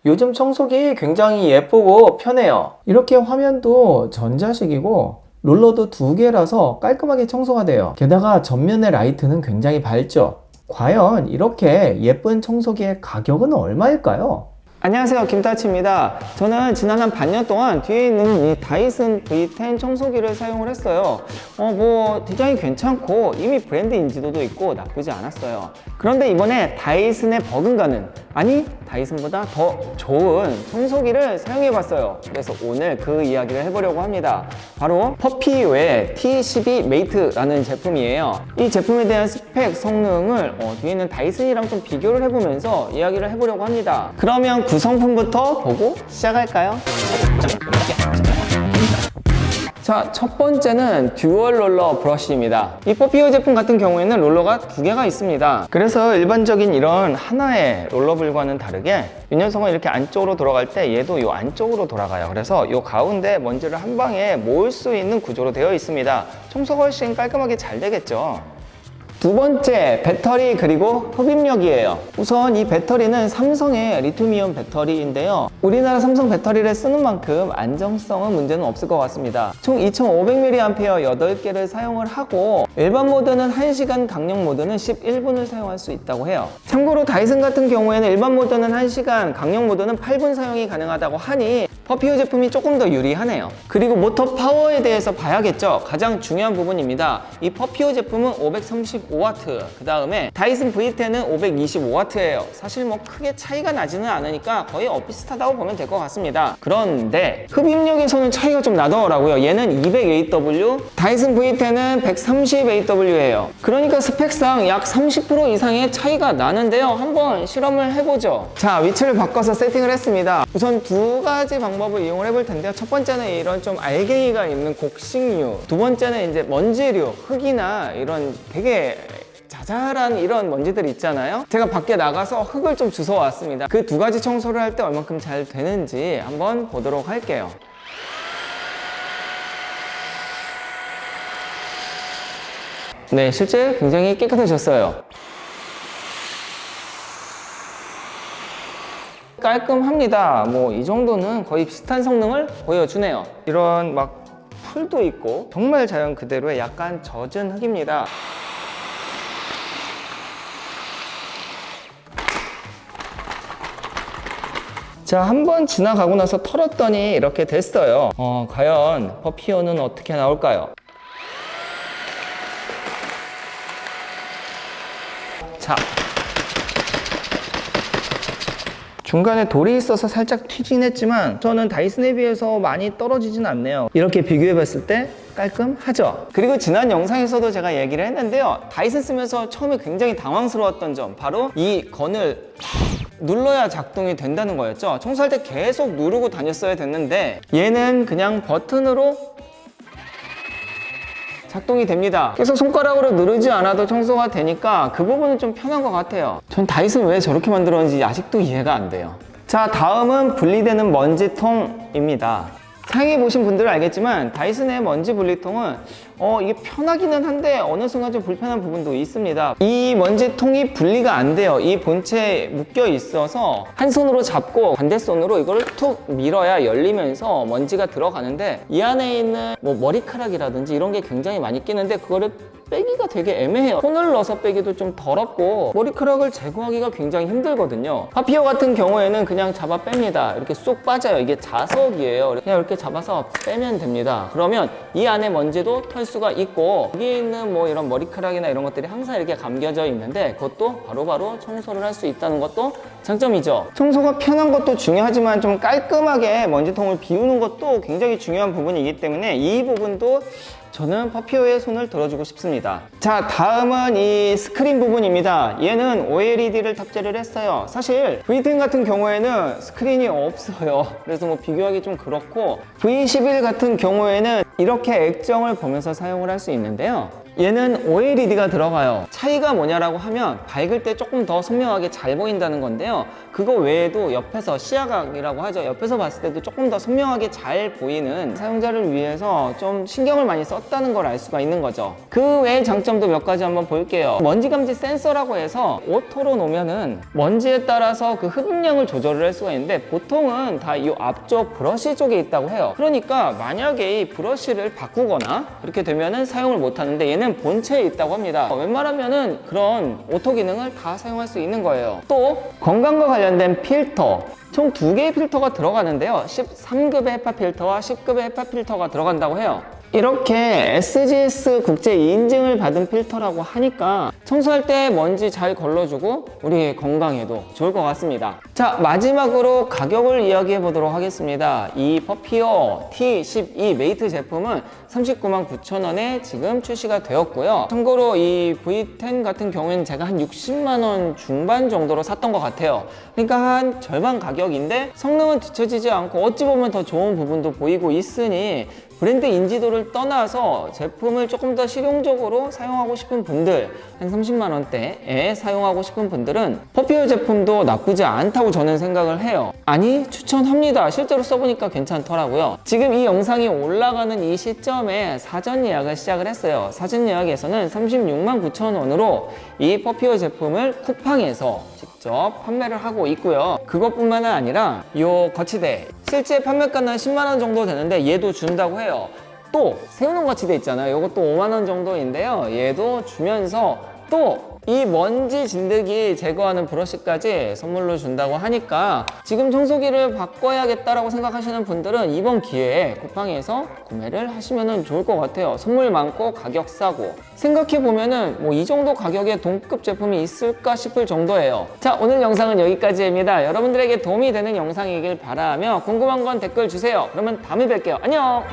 요즘 청소기 굉장히 예쁘고 편해요. 이렇게 화면도 전자식이고 롤러도 2개라서 깔끔하게 청소가 돼요. 게다가 전면의 라이트는 굉장히 밝죠. 과연 이렇게 예쁜 청소기의 가격은 얼마일까요? 안녕하세요, 김타치입니다. 저는 지난 한 반년 동안 뒤에 있는 이 다이슨 V10 청소기를 사용을 했어요. 디자인 괜찮고 이미 브랜드 인지도도 있고 나쁘지 않았어요. 그런데 이번에 다이슨의 버금가는, 아니 다이슨보다 더 좋은 청소기를 사용해봤어요. 그래서 오늘 그 이야기를 해보려고 합니다. 바로 퍼피오의 T12 메이트라는 제품이에요. 이 제품에 대한 스펙, 성능을 뒤에 있는 다이슨이랑 좀 비교를 해보면서 이야기를 해보려고 합니다. 그러면 구성품부터 보고 시작할까요? 자, 첫 번째는 듀얼 롤러 브러쉬입니다. 이 퍼피오 제품 같은 경우에는 롤러가 2개가 있습니다. 그래서 일반적인 이런 하나의 롤러블과는 다르게 이 녀석은 이렇게 안쪽으로 돌아갈 때 얘도 이 안쪽으로 돌아가요. 그래서 이 가운데 먼지를 한 방에 모을 수 있는 구조로 되어 있습니다. 청소가 훨씬 깔끔하게 잘 되겠죠. 두 번째, 배터리 그리고 흡입력이에요. 우선 이 배터리는 삼성의 리튬이온 배터리인데요. 우리나라 삼성 배터리를 쓰는 만큼 안정성은 문제는 없을 것 같습니다. 총 2500mAh 8개를 사용을 하고 일반 모드는 1시간, 강력 모드는 11분을 사용할 수 있다고 해요. 참고로 다이슨 같은 경우에는 일반 모드는 1시간, 강력 모드는 8분 사용이 가능하다고 하니 퍼피오 제품이 조금 더 유리하네요. 그리고 모터 파워에 대해서 봐야겠죠. 가장 중요한 부분입니다. 이 퍼피오 제품은 535W, 그 다음에 다이슨 V10은 525W예요. 사실 뭐 크게 차이가 나지는 않으니까 거의 비슷하다고 보면 될 것 같습니다. 그런데 흡입력에서는 차이가 좀 나더라고요. 얘는 200AW, 다이슨 V10은 130AW예요. 그러니까 스펙상 약 30% 이상의 차이가 나는데요. 한번 실험을 해보죠. 자, 위치를 바꿔서 세팅을 했습니다. 우선 두 가지 방법을 이용을 해볼 텐데요. 첫 번째는 이런 좀 알갱이가 있는 곡식류, 두 번째는 이제 먼지류, 흙이나 이런 되게 자잘한 이런 먼지들 있잖아요. 제가 밖에 나가서 흙을 좀 주워 왔습니다. 그 두 가지 청소를 할 때 얼만큼 잘 되는지 한번 보도록 할게요. 네, 실제 굉장히 깨끗해졌어요. 깔끔합니다. 뭐 이 정도는 거의 비슷한 성능을 보여주네요. 이런 막 풀도 있고 정말 자연 그대로의 약간 젖은 흙입니다. 자, 한번 지나가고 나서 털었더니 이렇게 됐어요. 과연 퍼피오는 어떻게 나올까요? 자, 중간에 돌이 있어서 살짝 튀긴 했지만 저는 다이슨에 비해서 많이 떨어지진 않네요. 이렇게 비교해 봤을 때 깔끔하죠? 그리고 지난 영상에서도 제가 얘기를 했는데요. 다이슨 쓰면서 처음에 굉장히 당황스러웠던 점, 바로 이 건을 눌러야 작동이 된다는 거였죠. 청소할 때 계속 누르고 다녔어야 됐는데 얘는 그냥 버튼으로 작동이 됩니다. 그래서 손가락으로 누르지 않아도 청소가 되니까 그 부분은 좀 편한 것 같아요. 전 다이슨 왜 저렇게 만들었는지 아직도 이해가 안 돼요. 자, 다음은 분리되는 먼지통입니다. 사용해보신 분들은 알겠지만 다이슨의 먼지 분리통은 이게 편하기는 한데 어느 순간 좀 불편한 부분도 있습니다. 이 먼지통이 분리가 안 돼요. 이 본체에 묶여 있어서 한 손으로 잡고 반대손으로 이걸 툭 밀어야 열리면서 먼지가 들어가는데 이 안에 있는 뭐 머리카락이라든지 이런 게 굉장히 많이 끼는데 그거를 빼기가 되게 애매해요. 손을 넣어서 빼기도 좀 더럽고 머리카락을 제거하기가 굉장히 힘들거든요. 파피오 같은 경우에는 그냥 잡아 뺍니다. 이렇게 쏙 빠져요. 이게 자석이에요. 그냥 이렇게 잡아서 빼면 됩니다. 그러면 이 안에 먼지도 털 수가 있고 여기에 있는 뭐 이런 머리카락이나 이런 것들이 항상 이렇게 감겨져 있는데 그것도 바로바로 청소를 할 수 있다는 것도 장점이죠. 청소가 편한 것도 중요하지만 좀 깔끔하게 먼지통을 비우는 것도 굉장히 중요한 부분이기 때문에 이 부분도 저는 퍼피오의 손을 들어주고 싶습니다. 자, 다음은 이 스크린 부분입니다. 얘는 OLED를 탑재를 했어요. 사실 V10 같은 경우에는 스크린이 없어요. 그래서 뭐 비교하기 좀 그렇고 V11 같은 경우에는 이렇게 액정을 보면서 사용을 할 수 있는데요. 얘는 OLED가 들어가요. 차이가 뭐냐라고 하면 밝을 때 조금 더 선명하게 잘 보인다는 건데요. 그거 외에도 옆에서 시야각이라고 하죠. 옆에서 봤을 때도 조금 더 선명하게 잘 보이는, 사용자를 위해서 좀 신경을 많이 썼다는 걸 알 수가 있는 거죠. 그 외의 장점도 몇 가지 한번 볼게요. 먼지 감지 센서라고 해서 오토로 놓으면은 먼지에 따라서 그 흡입량을 조절을 할 수가 있는데, 보통은 다 이 앞쪽 브러쉬 쪽에 있다고 해요. 그러니까 만약에 이 브러쉬를 바꾸거나 이렇게 되면은 사용을 못 하는데, 얘는 본체에 있다고 합니다. 웬만하면은 그런 오토 기능을 다 사용할 수 있는 거예요. 또 건강과 관련된 필터, 총 2개의 필터가 들어가는데요. 13급의 헤파 필터와 10급의 헤파 필터가 들어간다고 해요. 이렇게 SGS 국제 인증을 받은 필터라고 하니까 청소할 때 먼지 잘 걸러주고 우리 건강에도 좋을 것 같습니다. 자, 마지막으로 가격을 이야기해 보도록 하겠습니다. 이 퍼피오 T12 메이트 제품은 39만 9천 원에 지금 출시가 되었고요. 참고로 이 V10 같은 경우에는 제가 한 60만 원 중반 정도로 샀던 것 같아요. 그러니까 한 절반 가격인데 성능은 뒤처지지 않고 어찌 보면 더 좋은 부분도 보이고 있으니, 브랜드 인지도를 떠나서 제품을 조금 더 실용적으로 사용하고 싶은 분들, 한 30만 원대에 사용하고 싶은 분들은 퍼피오 제품도 나쁘지 않다고 저는 생각을 해요. 아니, 추천합니다. 실제로 써보니까 괜찮더라고요. 지금 이 영상이 올라가는 이 시점에 사전 예약을 시작을 했어요. 사전 예약에서는 36만 9천 원으로 이 퍼피오 제품을 쿠팡에서 직접 판매를 하고 있고요. 그것뿐만 아니라 이 거치대, 실제 판매가는 10만 원 정도 되는데 얘도 준다고 해요. 또 세우는 거치대 있잖아요. 이것도 5만 원 정도인데요. 얘도 주면서 또 이 먼지 진드기 제거하는 브러쉬까지 선물로 준다고 하니까, 지금 청소기를 바꿔야겠다라고 생각하시는 분들은 이번 기회에 쿠팡에서 구매를 하시면 좋을 것 같아요. 선물 많고 가격 싸고, 생각해보면은 뭐 이 정도 가격에 동급 제품이 있을까 싶을 정도예요. 자, 오늘 영상은 여기까지입니다. 여러분들에게 도움이 되는 영상이길 바라며 궁금한 건 댓글 주세요. 그러면 다음에 뵐게요. 안녕!